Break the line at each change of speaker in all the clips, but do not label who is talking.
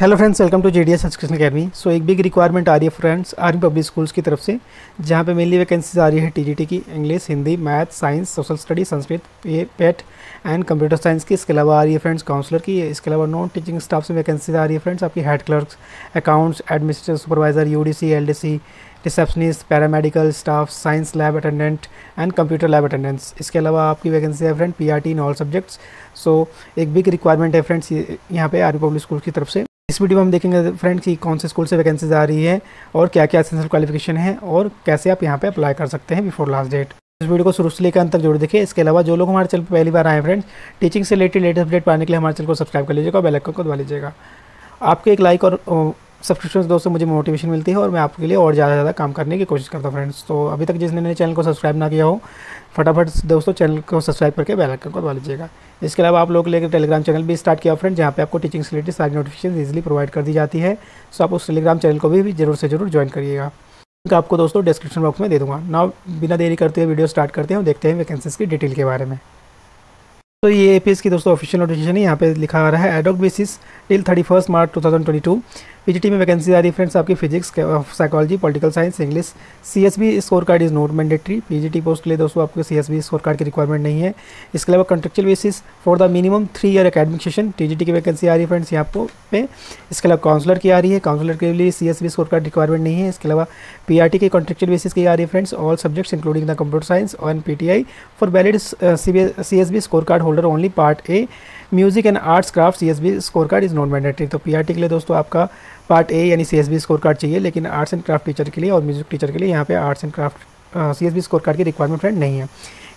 Hello friends, welcome to JDS education academy. So एक big requirement आ रही है friends army public schools की तरफ से, जहां पे मेनली वैकेंसीज आ रही है टीजीटी की, English, Hindi, math, science, social study, Sanskrit, pet and computer science की। इसके अलावा आ रही है फ्रेंड्स काउंसलर की। इसके अलावा नॉन टीचिंग स्टाफ से वैकेंसीज आ रही है फ्रेंड्स आपकी head clerks, accounts, administrative supervisor, UDC, LDC, receptionist, paramedical staff, science lab attendant and computer lab attendants. इसके अलावा आपकी वैकेंसी है friend PRT in all subjects. So एक बिग रिक्वायरमेंट है फ्रेंड्स यहाँ पे आर्मी पब्लिक स्कूल की तरफ से। इस वीडियो में हम देखेंगे फ्रेंड्स कि कौन से स्कूल से वैकेंसीज आ रही है और क्या क्या एसेंशियल क्वालिफिकेशन है और कैसे आप यहाँ पे अप्लाई कर सकते हैं बिफोर लास्ट डेट। इस वीडियो को शुरू से लेकर अंत तक जरूर देखिए। इसके अलावा जो लोग हमारे चैनल पर पहली बार आए हैं फ्रेंड्स, टीचिंग से रिलेटेड लेटेस्ट अपडेट पाने के लिए हमारे चैनल को सब्सक्राइब कर लीजिएगा और बेल आइकन को दबा लीजिएगा। आपके एक लाइक और सब्सक्रिप्शन दोस्तों मुझे मोटिवेशन मिलती है और मैं आपके लिए और ज़्यादा काम करने की कोशिश करता हूँ फ्रेंड्स। तो अभी तक जिसने मेरे चैनल को सब्सक्राइब ना किया हो, फटाफट दोस्तों चैनल को सब्सक्राइब करके बेल आइकन को दबा लीजिएगा। इसके अलावा आप लोग लेकर टेलीग्राम चैनल भी स्टार्ट किया फ्रेंड, जहाँ पे आपको टीचिंग से रिलेटेड सारी नोटिफिकेशन ईजिली प्रोवाइड कर दी जाती है। सो आप उस टेलीग्राम चैनल को भी जरूर से जरूर ज्वाइन करिएगा। लिंक आपको दोस्तों डिस्क्रिप्शन बॉक्स में दे दूँगा। ना बिना देरी करते हुए वीडियो स्टार्ट करते हैं और देखते हैं वैकेंसीज की डिटेल के बारे में। तो ये एपीएस की दोस्तों ऑफिशियल नोटिफिकेशन है। यहाँ पे लिखा आ रहा है एडॉक बेसिस टिल 31 मार्च 2022 पीजीटी में वैकेंसी आ रही है फ्रेंड्स आपकी physics, psychology, political science, English. CSB score card is not mandatory. PGT post के लिए दोस्तों आपको सीएसबी स्कोर कार्ड की रिक्वायरमेंट नहीं है। इसके अलावा contractual basis for the minimum 3 year academic session TGT की वैकेंसी आ रही है फ्रेंड्स यहाँ पे। इसके अलावा काउंसलर की आ रही है, काउंसलर के लिए सीएसबी स्कोर कार्ड रिक्वायरमेंट नहीं है। इसके अलावा पीआरटी की कॉन्ट्रेक्चुअल बेसिस की आ रही है friends all subjects including the computer science और PTI for valid CSB score card holder only part A music and arts craft CSB score card is non mandatory. तो पीआरटी के लिए दोस्तों आपका पार्ट ए यानी सीएसबी स्कोर कार्ड चाहिए, लेकिन arts and craft teacher के लिए और म्यूजिक टीचर के लिए यहाँ पे arts and craft CSB score card की रिक्वायरमेंट फ्रेंड नहीं है।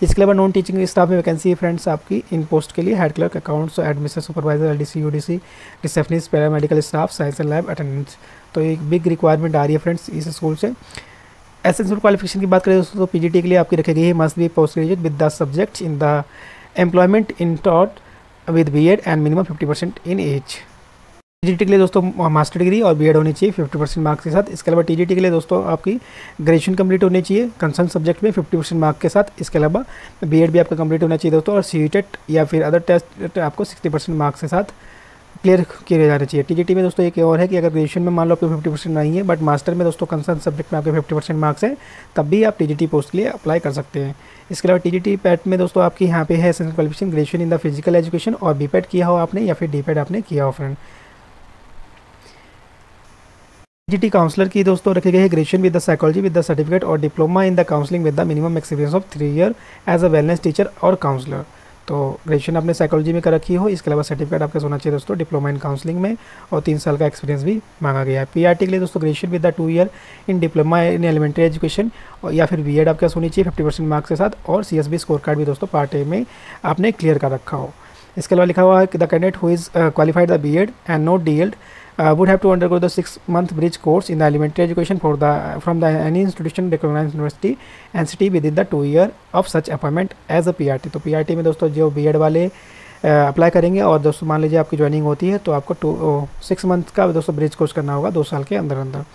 इसके अलावा नॉन टीचिंग स्टाफ में वैकेंसी है फ्रेंड्स आपकी इन पोस्ट के लिए head clerk, accounts, administrative supervisor, LDC, UDC, receptionist, paramedical staff, science and lab attendants. तो एक बिग रिक्वायरमेंट आ रही है फ्रेंड्स इस स्कूल से। एसेंशियल क्वालिफिकेशन की बात करें दोस्तों तो पीजीटी के लिए आपकी रखी गई है must be post graduate with the subject in the employment in taught with BEd and minimum 50% in age. TGT के लिए दोस्तों मास्टर डिग्री और बीएड होनी चाहिए 50% मार्क्स के साथ। इसके अलावा टीजीटी के लिए दोस्तों आपकी ग्रेजुएशन कंप्लीट होनी चाहिए कंसर्न सब्जेक्ट में 50% मार्क्स के साथ। इसके अलावा बीएड भी आपका कंप्लीट होना चाहिए दोस्तों, और सीटेट या फिर अदर टेस्ट आपको 60% मार्क्स के साथ क्लियर किए जाने चाहिए। टीजीटी में दोस्तों एक और है कि अगर ग्रेजुएशन में मान लो आपको 50% नहीं है बट मास्टर में दोस्तों कंसर्न सब्जेक्ट में आपके 50% मार्क्स हैं, तब भी आप टीजीटी पोस्ट के लिए अप्लाई कर सकते हैं। इसके अलावा टीजीटी पैट में दोस्तों आपकी यहाँ पे है essential qualification graduation in the physical education और बीपैट किया हो आपने या फिर डीपैट आपने किया हो फ्रेंड। टीजीटी काउंसलर की दोस्तों रखी गई है graduation with the psychology with the certificate और diploma in the counselling with the minimum experience of 3 year as a wellness teacher और काउंसलर। तो ग्रेजुएशन आपने साइकोलॉजी में कर रखी हो। इसके अलावा सर्टिफिकेट आपका होना चाहिए दोस्तों डिप्लोमा इन काउंसलिंग में और 3 साल का एक्सपीरियंस भी मांगा गया है। पीआरटी के लिए दोस्तों graduation with the 2 year in diploma in elementary education और या फिर बीएड आपका होनी चाहिए 50% मार्क्स के साथ, और सीएसबी स्कोर कार्ड भी दोस्तों पार्ट ए में आपने क्लियर कर रखा हो। इसके अलावा लिखा हुआ है कि the candidate who is qualified the BEd and not DEd would have to undergo the 6-month bridge course in the elementary education from the any institution recognized university NCT within the 2 year of such appointment as a PRT। तो PRT में दोस्तों जो BEd वाले apply करेंगे और दोस्तों मान लीजिए आपकी ज्वाइनिंग होती है तो आपको 6 मंथ का दोस्तों ब्रिज कोर्स करना होगा 2 साल के अंदर अंदर।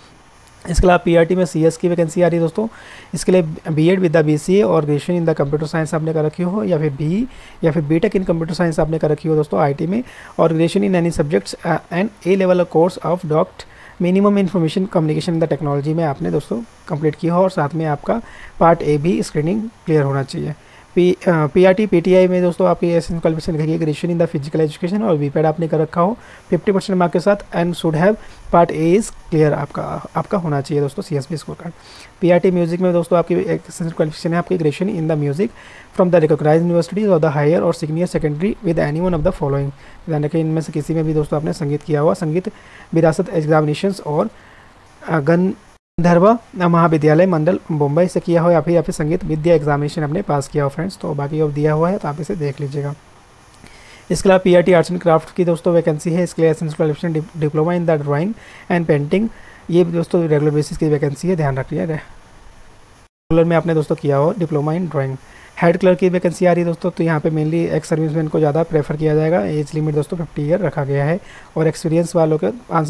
इसके अलावा पीआरटी में सीएस की वैकेंसी आ रही है दोस्तों। इसके लिए बीएड विद द बीसीए और graduation in the computer science आपने कर रखी हो या फिर बी या फिर बीटेक इन कंप्यूटर साइंस आपने कर रखी हो दोस्तों आईटी में, और graduation in any subjects and A level course of doctor minimum information communication in the technology में आपने दोस्तों कंप्लीट किया हो, और साथ में आपका पार्ट ए भी स्क्रीनिंग क्लियर होना चाहिए। पीआरटी पीटीआई में दोस्तों आपकी एसेंशियल क्वालिफिकेशन लिखी है graduation in the physical education और बीपैड आपने कर रखा हो 50% मार्क के साथ and should have part A is clear आपका होना चाहिए दोस्तों CSB score card. PRT music में दोस्तों आपकी एसेंशियल क्वालिफिकेशन है आपकी graduation in the music from the recognised universities और द हायर और senior secondary with any one of the following, यानी कि इनमें से किसी में भी दोस्तों आपने संगीत किया हुआ, संगीत विरासत एग्जामिनेशंस और गंधर्व महाविद्यालय मंडल मुंबई से किया हो या फिर संगीत विद्या एग्जामिनेशन आपने पास किया हो फ्रेंड्स। तो बाकी अब दिया हुआ है तो आप इसे देख लीजिएगा। इसके अलावा पीआरटी आर्ट्स एंड क्राफ्ट की दोस्तों वैकेंसी है। इसके लिए essential qualification diploma in the drawing and painting, ये दोस्तों रेगुलर बेसिस की वैकेंसी है, ध्यान रखिए। रेगुलर में आपने दोस्तों किया हो diploma in drawing. Head clerk की वैकेंसी आ रही है दोस्तों, तो यहाँ पे मेनली एक्स सर्विसमैन को ज़्यादा प्रेफर किया जाएगा। एज लिमिट दोस्तों 50 ईयर रखा गया है और एक्सपीरियंस वालों के 5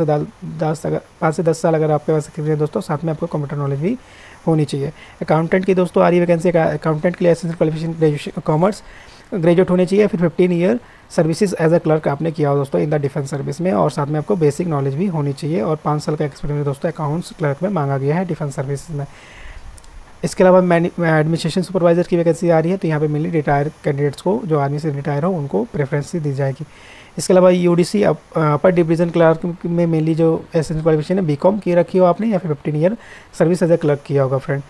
से 10 साल अगर आपके पास एक्सपीरियंस दोस्तों, साथ में आपको कंप्यूटर नॉलेज भी होनी चाहिए। अकाउंटेंट की दोस्तों आ रही है वैकेंसी। अकाउंटेंट के लिए essential qualification graduation commerce graduate होने चाहिए, फिर 15 year services as a clerk आपने किया हो दोस्तों इन द डिफेंस सर्विस में, और साथ में आपको बेसिक नॉलेज भी होनी चाहिए, और 5 साल का एक्सपीरियंस दोस्तों अकाउंट्स क्लर्क में मांगा गया है डिफेंस सर्विस में। इसके अलावा एडमिनिस्ट्रेशन सुपरवाइजर की वैकेंसी आ रही है, तो यहाँ पे मेनली रिटायर कैंडिडेट्स को जो आर्मी से रिटायर हो उनको प्रेफरेंस दी जाएगी। इसके अलावा यूडीसी अपर डिवीजन क्लर्क में मेनली जो एसेंशियल क्वालिफिकेशन है बीकॉम की रखी हो आपने, या फिर 15 year service as a clerk किया होगा फ्रेंड।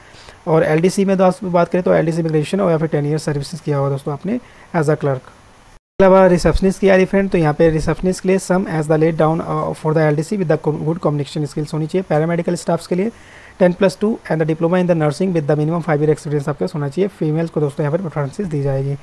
और एलडीसी में बात करें तो एलडीसी में ग्रेजुएशन हो या फिर 10 ईयर सर्विसेज किया होगा दोस्तों आपने एज अ क्लर्क। इसके अलावा रिसेप्शनिस्ट की आ रही फ्रेंड, तो यहाँ पे रिसेप्शनिस्ट के लिए same as the laid down for the LDC with the good communication skills होनी चाहिए। पैरामेडिकल स्टाफ्स के लिए 10+2 and the diploma in the nursing with the minimum 5 year experience आपके पास होना चाहिए। फीमेल्स को दोस्तों यहाँ पर प्रेफरेंसेस दी जाएगी।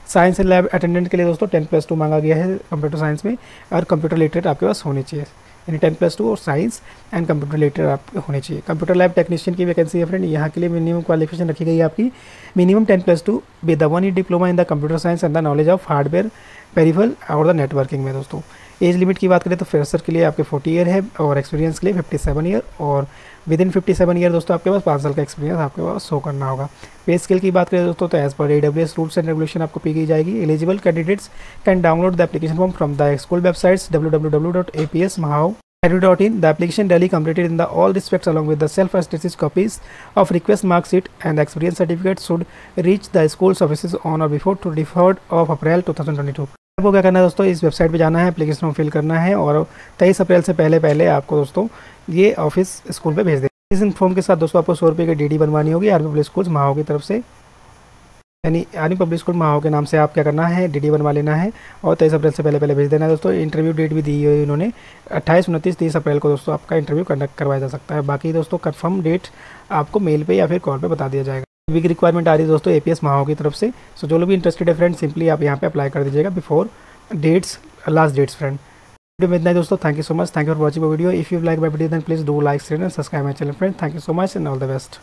साइंस एंड लैब अटेंडेंट के लिए दोस्तों 10+2 मांगा गया है कंप्यूटर साइंस में, और कंप्यूटर लिटरेट आपके पास होनी चाहिए, यानी 10+2 और साइंस एंड कंप्यूटर लिटरेट आपके होने चाहिए। कंप्यूटर लैब टेक्नीशियन की वैकेंसी है फ्रेंड, यहाँ के लिए मिनिमम क्वालिफिकेशन रखी गई है आपकी minimum 10+2 with the 1 year diploma in the computer science and the knowledge of hardware peripheral और द नेटवर्किंग में दोस्तों। एज लिमिट की बात करें तो फ्रेशर के लिए आपके 40 ईयर है, और एक्सपीरियंस के लिए 57 ईयर, और विद इन 57 ईयर दोस्तों आपके पास 5 साल का एक्सपीरियंस आपके पास शो करना होगा। पे स्केल की बात करें दोस्तों तो एज पर AWS रूल्स एंड रेगुलेशन आपको पी की जाएगी। Eligible candidates can download the application form from the school websites www.apsmahao.edu.in. The application daily completed in the all respects along with the self-attested copies of request mark sheet and the experience certificate should reach the school's offices on or before 23rd of April 2022. आपको क्या करना है दोस्तों, इस website पे जाना है, application form fill करना है, और 23 अप्रैल से पहले आपको दोस्तों ये ऑफिस स्कूल पे भेज दें। इस फॉर्म के साथ दोस्तों आपको 100 रुपये की DD बनवानी होगी आर्मी पब्लिक स्कूल महाओ की तरफ से, यानी आर्मी पब्लिक स्कूल महाओ के नाम से आप क्या करना है DD बनवा लेना है, और 23 अप्रैल से पहले भेज देना है दोस्तों। इंटरव्यू डेट भी दी है इन्होंने 28, 29, 30 अप्रैल को दोस्तों आपका इंटरव्यू कंडक्ट करवाया जा सकता है। बाकी दोस्तों कंफर्म डेट आपको मेल पे या फिर कॉल पे बता दिया जाएगा। वीक रिक्वायरमेंट आ रही है दोस्तों APS महाओ की तरफ से, सो जो लोग भी इंटरेस्टेड है फ्रेंड सिंपली आप यहाँ पे अप्लाई कर दीजिएगा before dates last dates friend. Video में इतना ही दोस्तों, thank you so much, thank you for watching video. If you like my video then please do like share and subscribe my channel friend. Thank you so much and all the best.